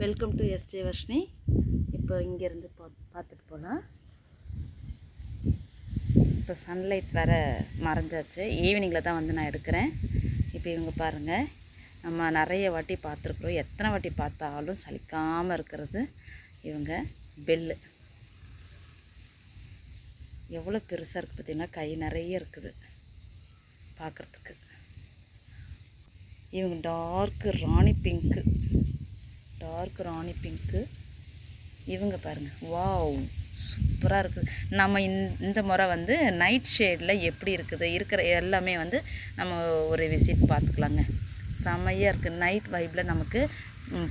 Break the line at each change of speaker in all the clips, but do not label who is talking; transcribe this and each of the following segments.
Welcome to SJ Varshini. இப்போ இங்கேருந்து பார்த்துட்டு போகலாம். இப்போ சன்லைட் வேறு மறைஞ்சாச்சு. ஈவினிங்கில் தான் வந்து நான் எடுக்கிறேன். இப்போ இவங்க பாருங்கள், நம்ம நிறைய வாட்டி பார்த்துருக்குறோம். எத்தனை வாட்டி பார்த்தாலும் சலிக்காமல் இருக்கிறது இவங்க பெல்லு. எவ்வளோ பெருசாக இருக்குது பார்த்திங்கன்னா, கை நிறைய இருக்குது பார்க்குறதுக்கு. இவங்க டார்க்கு ராணி பிங்க்கு. இவங்க பாருங்கள், வாவ் சூப்பராக இருக்குது. நம்ம இந்த முறை வந்து நைட் ஷேடில் எப்படி இருக்குது இருக்கிற எல்லாமே வந்து நம்ம ஒரு விசிட் பார்த்துக்கலாங்க. செமையாக இருக்குது. நைட் வைப்பில் நமக்கு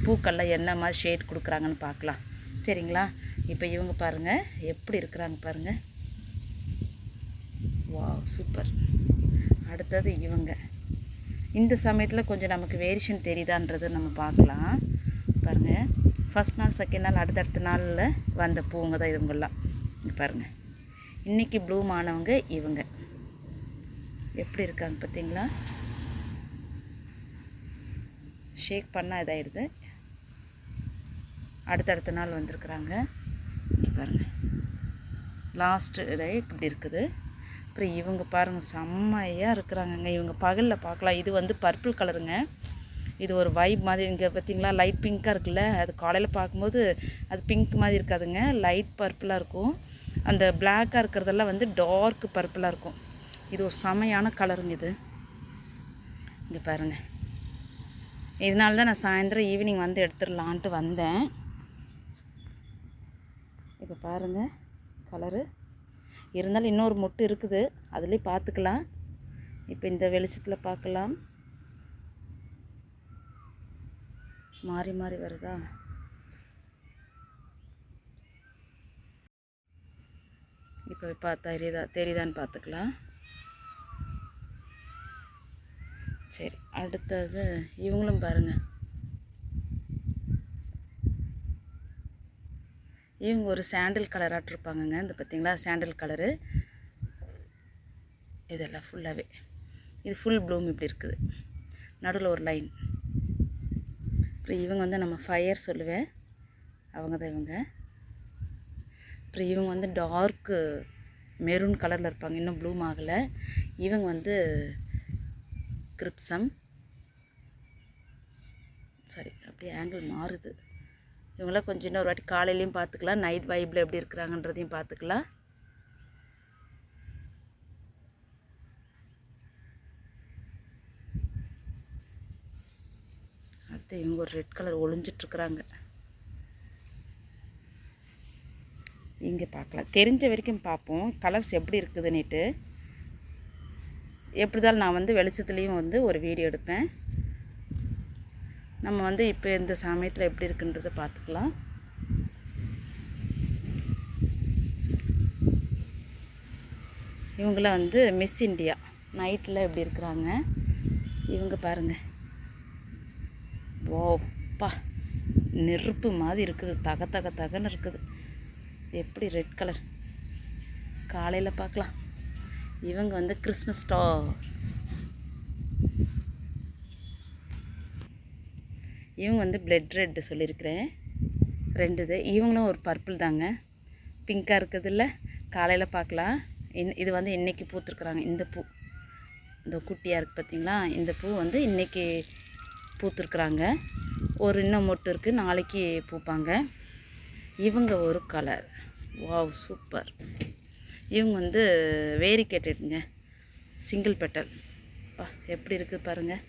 பூக்களில் என்ன மாதிரி ஷேட் கொடுக்குறாங்கன்னு பார்க்கலாம், சரிங்களா? இப்போ இவங்க பாருங்கள் எப்படி இருக்கிறாங்க பாருங்கள். Wow super. அடுத்தது இவங்க இந்த சமயத்தில் கொஞ்சம் நமக்கு வேரியேஷன் தெரியுதான்றது நம்ம பார்க்கலாம். பாருங்கள், ஃபஸ்ட் நாள் செகண்ட் நாள் அடுத்தடுத்த நாளில் வந்த பூங்க தான் இவங்கெல்லாம். இங்கே பாருங்கள், இன்றைக்கி ப்ளூம் ஆனவங்க இவங்க எப்படி இருக்காங்க பார்த்தீங்களா? ஷேக் பண்ணால் இதாகிடுது. அடுத்தடுத்த நாள் வந்திருக்குறாங்க. இங்கே பாருங்கள், லாஸ்ட்டு டே இப்படி இருக்குது. அப்புறம் இவங்க பாருங்கள், செம்மையாக இருக்கிறாங்கங்க. இவங்க பகலில் பார்க்கலாம். இது வந்து பர்பிள் கலருங்க. இது ஒரு வைப் மாதிரி. இங்கே பார்த்திங்களா லைட் பிங்க்காக இருக்குல்ல, அது காலையில் பார்க்கும்போது அது பிங்க் மாதிரி இருக்காதுங்க, லைட் பர்பிளாக இருக்கும். அந்த பிளாக்காக இருக்கிறதெல்லாம் வந்து டார்க் பர்பிளாக இருக்கும். இது ஒரு செமையான கலருங்க இது. இங்கே பாருங்கள், இதனால தான் நான் சாயந்தரம் ஈவினிங் வந்து எடுத்துடலான்ட்டு வந்தேன். இப்போ பாருங்கள் கலரு. இருந்தாலும் இன்னொரு மொட்டு இருக்குது, அதுலேயே பார்த்துக்கலாம். இப்போ இந்த வெளிச்சத்தில் பார்க்கலாம். மாறி மாறி வருதா? இப்போ பார்த்தா தெரியுதான்னு பார்த்துக்கலாம். சரி, அடுத்தது இவங்களும் பாருங்கள். இவங்க ஒரு சாண்டில் கலராகிட்ருப்பாங்கங்க. இந்த பார்த்திங்களா சாண்டில் கலரு. இதெல்லாம் ஃபுல்லாகவே இது ஃபுல் ப்ளூம் இப்படி இருக்குது. நடுவில் ஒரு லைன். அப்புறம் இவங்க வந்து நம்ம ஃபயர் சொல்லுவேன், அவங்க தான் இவங்க. அப்புறம் இவங்க வந்து டார்க்கு மெரூன் கலரில் இருப்பாங்க, இன்னும் ப்ளூம் ஆகலை. இவங்க வந்து கிரிப்சம். சரி, அப்படியே ஆங்கிள் மாறுது. இவங்களாம் கொஞ்சம் இன்னொரு வாட்டி காலையிலையும் பார்த்துக்கலாம், நைட் வைப்பில் எப்படி இருக்கிறாங்கன்றதையும் பார்த்துக்கலாம். அடுத்து இவங்க ஒரு ரெட் கலர் ஒளிஞ்சிட்ருக்குறாங்க. இங்கே பார்க்கலாம், தெரிஞ்ச வரைக்கும் பார்ப்போம் கலர்ஸ் எப்படி இருக்குதுன்னுட்டு. எப்படிதான் நான் வந்து வெளிச்சத்துலேயும் வந்து ஒரு வீடியோ எடுப்பேன். நம்ம வந்து இப்போ இந்த சமயத்தில் எப்படி இருக்குன்றதை பார்த்துக்கலாம். இவங்களாம் வந்து மிஸ் இண்டியா நைட்டில் எப்படி இருக்கிறாங்க இவங்க பாருங்கள். ஓப்பா, நெருப்பு மாதிரி இருக்குது, தகன்னு இருக்குது. எப்படி ரெட் கலர். காலையில் பார்க்கலாம். இவங்க வந்து கிறிஸ்மஸ் ஸ்டார். இவங்க வந்து பிளட் ரெட்டு சொல்லியிருக்கிறேன், ரெண்டுது. இவங்களும் ஒரு பர்பிள் தாங்க, பிங்க்காக இருக்குது இல்லை. காலையில் பார்க்கலாம். இது வந்து இன்றைக்கி பூத்துருக்குறாங்க. இந்த பூ இந்த குட்டியாக இருக்குது பார்த்திங்களா, இந்த பூ வந்து இன்றைக்கி பூத்துருக்குறாங்க. ஒரு இன்னும் மொட்டு இருக்குது, நாளைக்கு பூப்பாங்க. இவங்க ஒரு கலர். Wow super. இவங்க வந்து வேரிகேட்டடுங்க, சிங்கிள் பெட்டல். எப்படி இருக்குது பாருங்கள்.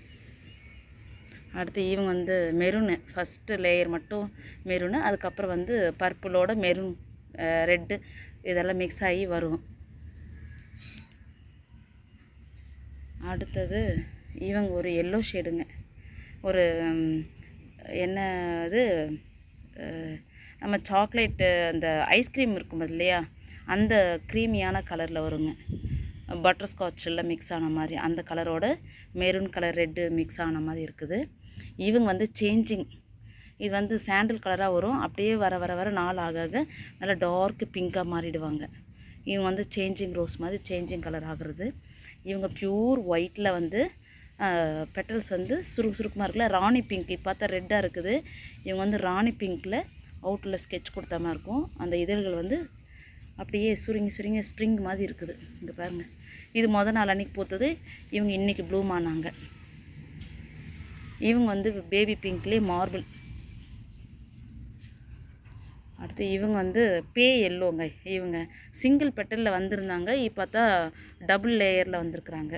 அடுத்து இவங்க வந்து மெரூனு, ஃபஸ்ட்டு லேயர் மட்டும் மெரூனு, அதுக்கப்புறம் வந்து பர்பிளோட மெரூன் ரெட்டு இதெல்லாம் மிக்ஸ் ஆகி வரும். அடுத்தது இவங்க ஒரு எல்லோ ஷேடுங்க. ஒரு என்ன இது, நம்ம சாக்லேட்டு அந்த ஐஸ்கிரீம் இருக்கும் இல்லையா, அந்த க்ரீமியான கலரில் வருங்க. பட்டர்ஸ்காட்சில் மிக்ஸ் ஆன மாதிரி அந்த கலரோட மெரூன் கலர் ரெட்டு மிக்ஸ் ஆன மாதிரி இருக்குது. இவங்க வந்து சேஞ்சிங், இது வந்து சாண்டில் கலராக வரும், அப்படியே வர வர வர நாள் ஆக ஆக நல்லா டார்க் பிங்காக மாறிடுவாங்க. இவங்க வந்து சேஞ்சிங் ரோஸ் மாதிரி சேஞ்சிங் கலர் ஆகிறது. இவங்க ப்யூர் ஒயிட்டில் வந்து பெட்டல்ஸ் வந்து சுருக்கமாக இருக்குல்ல, ராணி பிங்க். இப்போ பார்த்தா ரெட்டாக இருக்குது. இவங்க வந்து ராணி பிங்க்கில் அவுட்டில் ஸ்கெட்ச் கொடுத்த மாதிரி இருக்கும். அந்த இதழ்கள் வந்து அப்படியே சுருங்கி ஸ்ப்ரிங் மாதிரி இருக்குது. இங்கே பாருங்கள், இது நாள் அன்றைக்கி பூத்தது. இவங்க இன்றைக்கி ப்ளூம் ஆனாங்க. இவங்க வந்து பேபி பிங்க்லேயே மார்பிள். அடுத்து இவங்க வந்து எல்லோங்க. இவங்க சிங்கிள் பெட்டலில் வந்திருந்தாங்க, இப்போ பார்த்தா டபுள் லேயரில் வந்திருக்குறாங்க.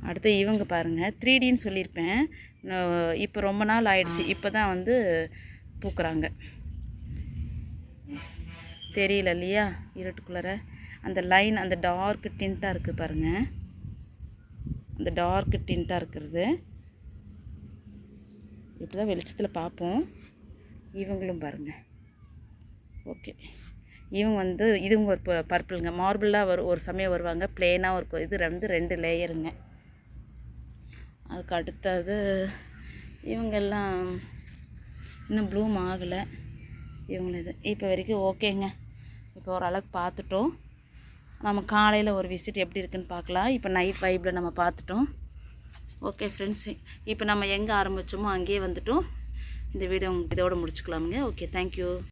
அடுத்து இவங்க பாருங்கள், 3Dன்னு சொல்லியிருப்பேன். இப்போ ரொம்ப நாள் ஆயிடுச்சு, இப்போ தான் வந்து பூக்குறாங்க. தெரியல இல்லையா, இருட்டுக்குள்ளார அந்த லைன், அந்த டார்க் டிண்ட்டாக இருக்குது பாருங்கள். அந்த டார்க் டிண்ட்டாக இருக்கிறது இப்படி தான் வெளிச்சத்தில் பார்ப்போம். இவங்களும் பாருங்கள். ஓகே, இவங்க வந்து இதுவங்க ஒரு பர்பிளுங்க. மார்பிளாக ஒரு சமயம் வருவாங்க, பிளெயினாக ஒரு இது ரெண்டு லேயருங்க. அதுக்கு அடுத்தது இவங்கெல்லாம் இன்னும் ப்ளூம் ஆகலை. இவங்களும் இது இப்போ வரைக்கும் ஓகேங்க. இப்போ ஓரளவுக்கு பார்த்துட்டோம். நம்ம காலையில் ஒரு விசிட் எப்படி இருக்குன்னு பார்க்கலாம். இப்போ நைட் வைப்பில் நம்ம பார்த்துட்டோம். ஓகே ஃப்ரெண்ட்ஸ், இப்போ நம்ம எங்கே ஆரம்பித்தோமோ அங்கேயே வந்துட்டோம். இந்த வீடியோ இதோடு முடிச்சுக்கலாமுங்க. Okay, thank you.